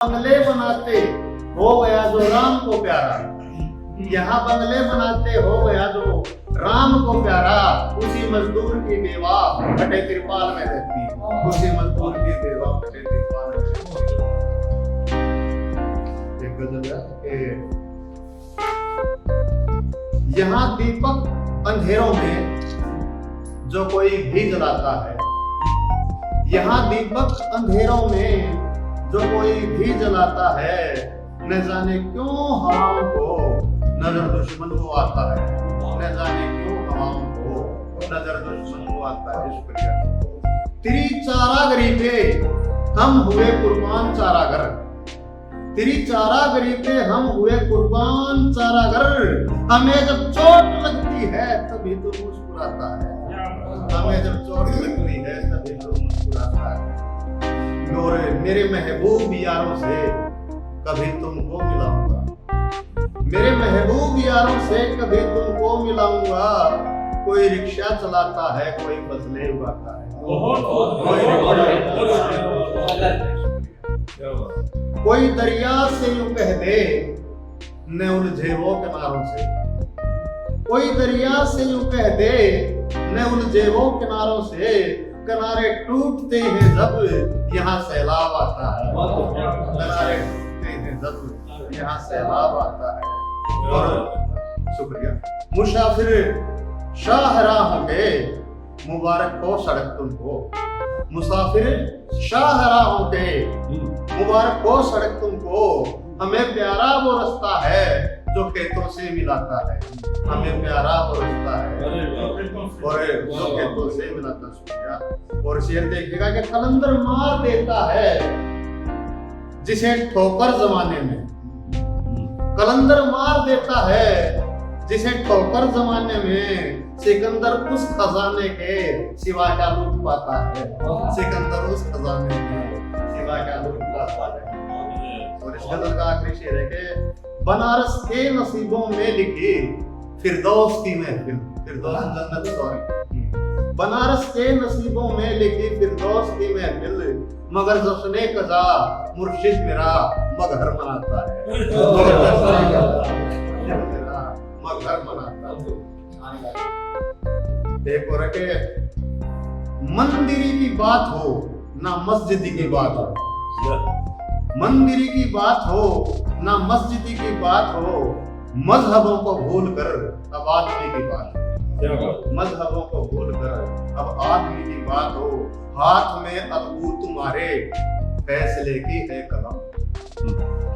बंगले बनाते हो गया जो राम को प्यारा, यहाँ बंगले बनाते हो गया जो राम को प्यारा, उसी मजदूर की बेवा फटे तिरपाल में रहती, उसी मजदूर की बेवा फटे तिरपाल में रहती। एक गजल है कि यहाँ दीपक अंधेरों में जो कोई भी जलाता है, यहाँ दीपक अंधेरों में जो कोई भी जलाता है, न जाने क्यों हवाओं को नजर दुश्मन को आता है, न जाने क्यों हवाओं को नजर दुश्मन को आता है। शुक्रिया। तेरी चारागरी पे हम हुए कुर्बान चारागर, तेरी चारागरी पे हम हुए कुर्बान चारागर, हमें जब चोट लगती है तभी तो मुस्कुराता है, हमें जब चोट लगती है तभी तो मुस्कुराता है। और मेरे महबूब यारों से कभी तुमको मिलाऊंगा, मेरे महबूब यारों से कभी तुमको मिलाऊंगा, कोई रिक्शा चलाता है, कोई फसलें उगाता है, कोई दरिया से यूं कह दे न उलझे वो किनारों से, कोई दरिया से यूं कह दे न उलझे वो किनारों से, किनारे टूटते हैं जब यहाँ सैलाब आता है, किनारे टूटते हैं जब यहाँ सैलाब आता है। और शुक्रिया। मुसाफिर शाहराहों के मुबारक हो सड़क तुमको, मुसाफिर शाहराहों के मुबारक हो सड़क तुमको, हमें प्यारा वो रास्ता है जो खेतों से मिलाता है, हमें प्यारा वो रास्ता है और जो खेतों से मिलाता है। और शेर देखिएगा कि कलंदर मार देता है जिसे ठोकर जमाने में, कलंदर मार देता है जिसे ठोकर जमाने में, सिकंदर उस खजाने के सिवा क्या लूट पाता है, सिकंदर उस खजाने के सिवा क्या लूट पाता है। और इस गजल का आखिरी शेर है कि बनारस के नसीबों में लिखी फिरदौस की महफिल, फिरदौस जन्नत सॉरी, बनारस के नसीबों में लिखी फिरदौस की महफिल, मगर जश्ने कजा मुर्शिद मेरा मगहर मनाता है, मगहर मनाता है। एक और के मंदिरी की बात हो ना मस्जिदी की बात हो, मंदिरी की बात हो ना मस्जिदी की बात हो, मजहबों को भूल कर अब आदमी की बात हो, मजहबों को भूल कर अब आदमी की बात हो, हाथ में अलगू तुम्हारे फैसले की है कलम,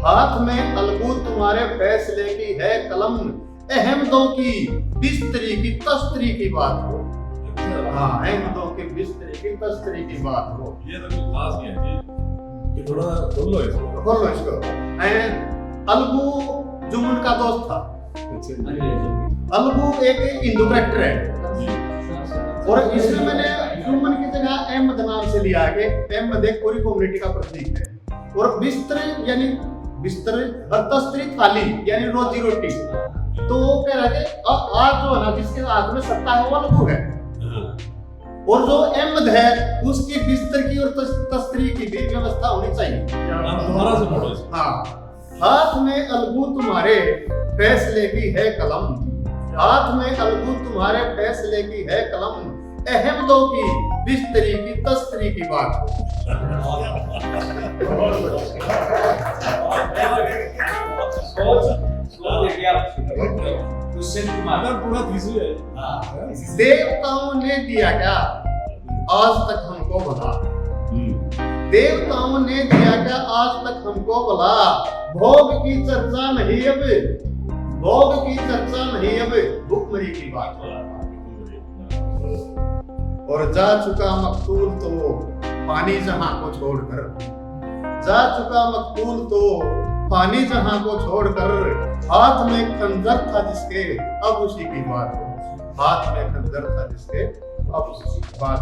हाथ में अलगू तुम्हारे फैसले की है कलम, अहमदों की बिस्तरी की तस्तरी की बात हो, हाँ अहमदों की बिस्तरी की तस्तरी की बात हो। ये तो कुछ खास नहीं है जी, ये थोड़ा खोल लो इसको, खोल लो इसको। अलगू जुम्मन का दोस्त था, अलगू एक हिंदू करेक्टर है और इसमें मैंने जुम्मन की जगह अहमद नाम से लिया है, अहमद एक पूरी कम्युनिटी का प्रतीक है। और बिस्तर यानी बिस्तर और तस्तरी थाली यानी रोजी रोटी, तो वो कह रहा है आज जो है ना जिसके हाथ में सत्ता है वो अलगू है, और जो अहमद है उसकी बिस्तर की और तस्तरी की भी व्यवस्था होनी चाहिए। हाँ, हाथ में अलगू तुम्हारे फैसले की है कलम, हाथ में अलगू तुम्हारे फैसले की है कलम, अहमदों की बिस्तरी की तस्तरी की बात हो। देवताओं ने दिया क्या आज तक हमको भला, देवताओं ने दिया क्या आज तक हमको भला, भोग की चर्चा नहीं अब, भोग की चर्चा नहीं अब, भुखमरी की बात हो। और जा चुका मकतूल तो पानी जहां को छोड़कर, जा चुका मकतूल तो पानी जहां को छोड़कर, हाथ में खंजर था जिसके अब उसी की बात हो, हाथ में खंजर था जिसके अब उसी की बात